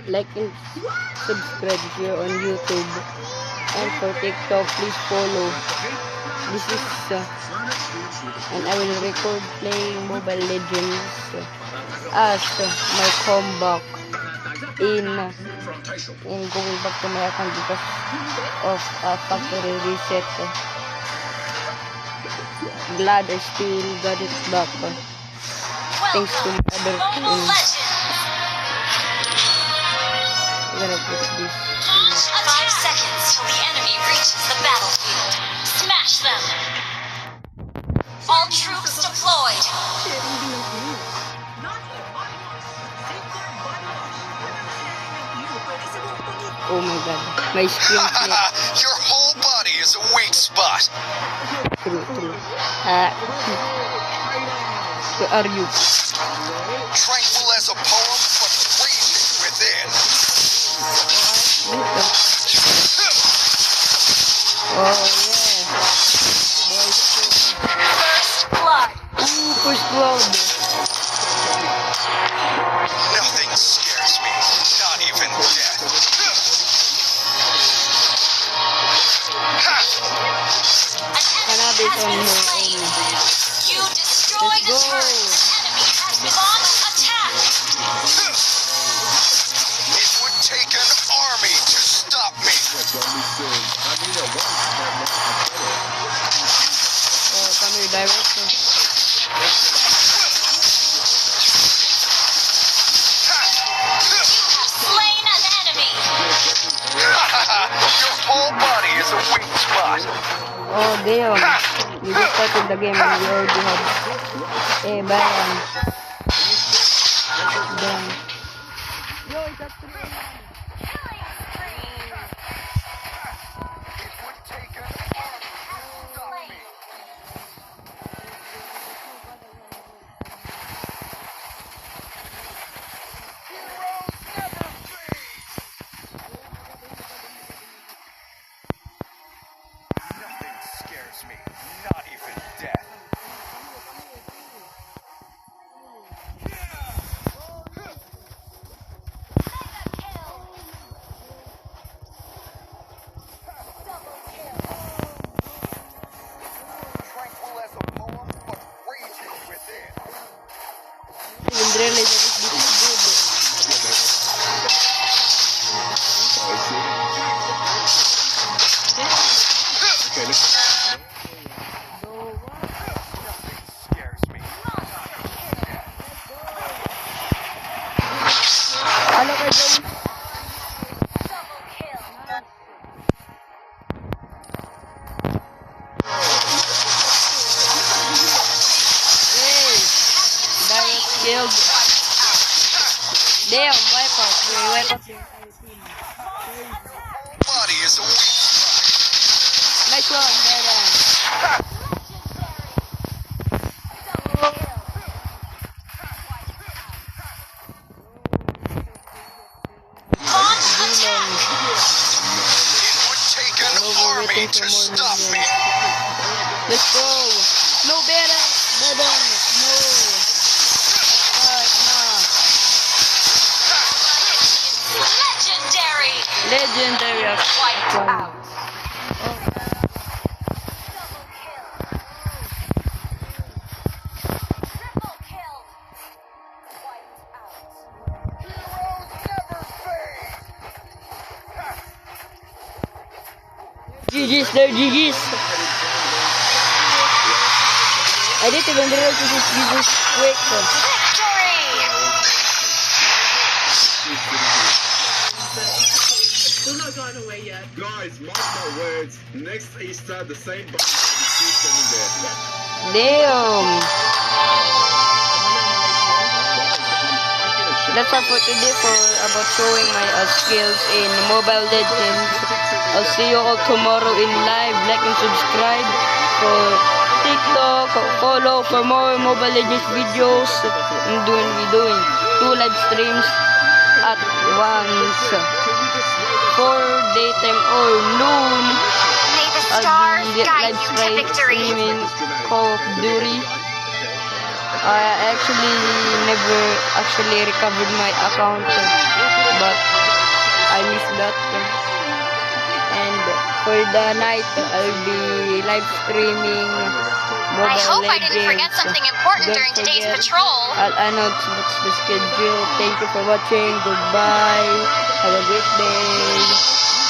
like and subscribe here on YouTube. And for TikTok, please follow. This is and I will record playing Mobile Legends as my comeback in going back to my account because of factory reset. Glad I still got it back thanks to my other team. I'm gonna put this. 5 seconds till the enemy reaches the battlefield. Smash them! All troops deployed! Oh my god, my screen clip. Your whole body is a weak spot. True. Where are you? Tranquil as a poem, but raging within. Oh yeah. First blood! First blood. Nothing scares me, not even death. Cannabis on her Slain. own. You destroyed the Let's go. turret. Enemy has launched attack. It would take an army to stop me. Oh, come here, direct. Slain an enemy. Your whole body is a weak spot. Oh damn. We just started the game and we already have. Eh, bam. Damn. Yo, it's up to me. It would take an army to stop me. Heroes never fade. Nothing scares me, not even death. Tranquil as a poem, but raging within. I didn't realize that it's this Nothing scares me. Ano kayo dyan? Hey! Direct killed. Damn, wipe out. Wipe out your entire team. Body is a weak Nice one, brother. Launch attack. It would take an army waiting to for more stop me. Let's go. No better. Better. No. Legendary. Legendary. Wiped Wow. out. Triple kill. Wiped out. Heroes never fade. GG's there, GG's. I didn't even realize this is Jesus quick. Victory. Still not gone away yet. Guys, mark my words. Next Easter, the same button will be still standing there. Damn. That's all for today for about showing my skills in Mobile Legends. I'll see you all tomorrow in live. Like and subscribe for TikTok. Follow for more Mobile Legends videos. I'm doing 2 live streams at once. For daytime or noon, May the I'll stars be guide live you to victory. streaming Call of Duty. I actually never recovered my account. but I miss that. And for the night, I'll be live streaming Mobile I hope I Legends. didn't forget something important Don't during today's forget, patrol. I'll announce what's the schedule. Thank you for watching. Goodbye. Have a great day.